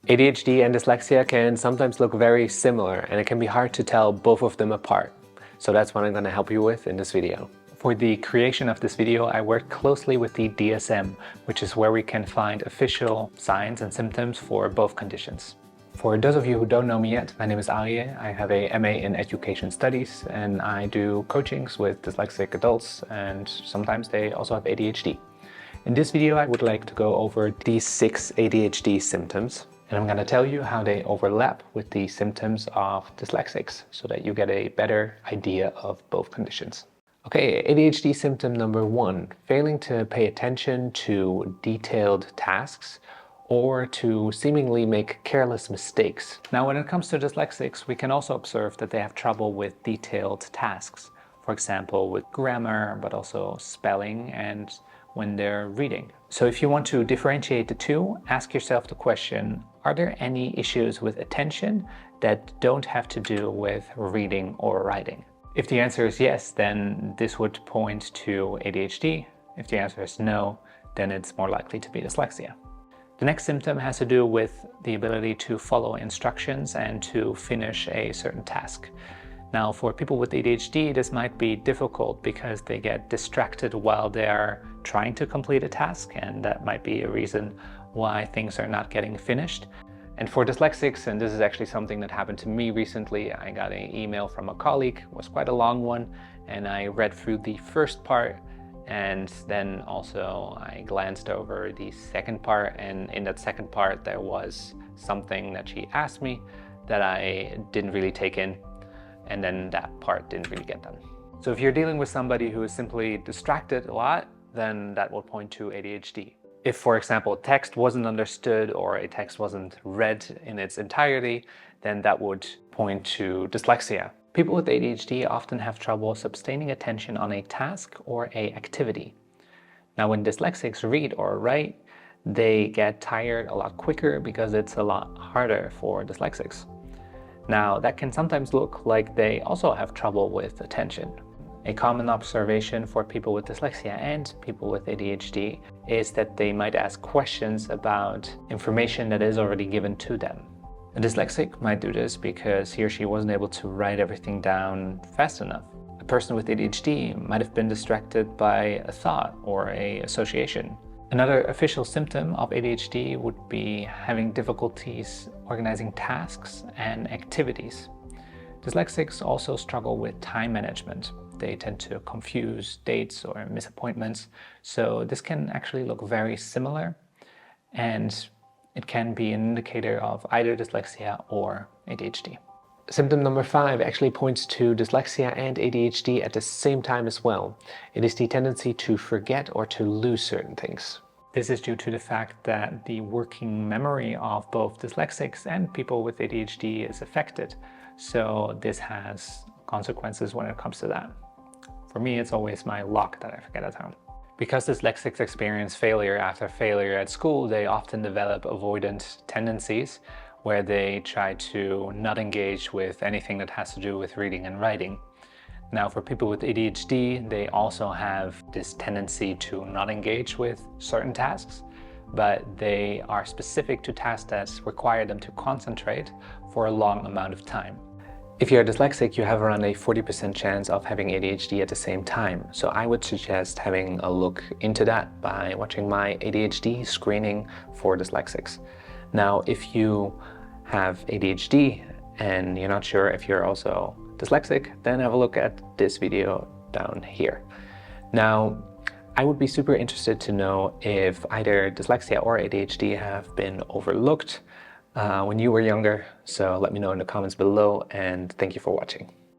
ADHD and dyslexia can sometimes look very similar, and it can be hard to tell both of them apart. So that's what I'm going to help you with in this video. For the creation of this video, I worked closely with the DSM, which is where we can find official signs and symptoms for both conditions. For those of you who don't know me yet, my name is Arije. I have a MA in Education Studies, and I do coachings with dyslexic adults, and sometimes they also have ADHD. In this video, I would like to go over these 6 ADHD symptoms, and I'm going to tell you how they overlap with the symptoms of dyslexics so that you get a better idea of both conditions. Okay, ADHD symptom number 1, failing to pay attention to detailed tasks or to seemingly make careless mistakes. Now, when it comes to dyslexics, we can also observe that they have trouble with detailed tasks. For example, with grammar, but also spelling and when they're reading. So if you want to differentiate the two, ask yourself the question, are there any issues with attention that don't have to do with reading or writing? If the answer is yes, then this would point to ADHD. If the answer is no, then it's more likely to be dyslexia. The next symptom has to do with the ability to follow instructions and to finish a certain task. Now, for people with ADHD, this might be difficult because they get distracted while they are trying to complete a task, and that might be a reason why things are not getting finished. And for dyslexics, and this is actually something that happened to me recently, I got an email from a colleague, it was quite a long one, and I read through the first part, and then also I glanced over the second part, and in that second part there was something that she asked me that I didn't really take in. And then that part didn't really get done. So if you're dealing with somebody who is simply distracted a lot, then that will point to ADHD. If, for example, text wasn't understood or a text wasn't read in its entirety, then that would point to dyslexia. People with ADHD often have trouble sustaining attention on a task or an activity. Now, when dyslexics read or write, they get tired a lot quicker because it's a lot harder for dyslexics. Now, that can sometimes look like they also have trouble with attention. A common observation for people with dyslexia and people with ADHD is that they might ask questions about information that is already given to them. A dyslexic might do this because he or she wasn't able to write everything down fast enough. A person with ADHD might have been distracted by a thought or an association. Another official symptom of ADHD would be having difficulties organizing tasks and activities. Dyslexics also struggle with time management. They tend to confuse dates or miss appointments, so this can actually look very similar, and it can be an indicator of either dyslexia or ADHD. Symptom number 5 actually points to dyslexia and ADHD at the same time as well. It is the tendency to forget or to lose certain things. This is due to the fact that the working memory of both dyslexics and people with ADHD is affected. So this has consequences when it comes to that. For me, it's always my lock that I forget at home. Because dyslexics experience failure after failure at school, they often develop avoidant tendencies where they try to not engage with anything that has to do with reading and writing. Now, for people with ADHD, they also have this tendency to not engage with certain tasks, but they are specific to tasks that require them to concentrate for a long amount of time. If you're dyslexic, you have around a 40% chance of having ADHD at the same time. So I would suggest having a look into that by watching my ADHD screening for dyslexics. Now, if you have ADHD and you're not sure if you're also dyslexic, then have a look at this video down here. Now, I would be super interested to know if either dyslexia or ADHD have been overlooked when you were younger. So let me know in the comments below, and thank you for watching.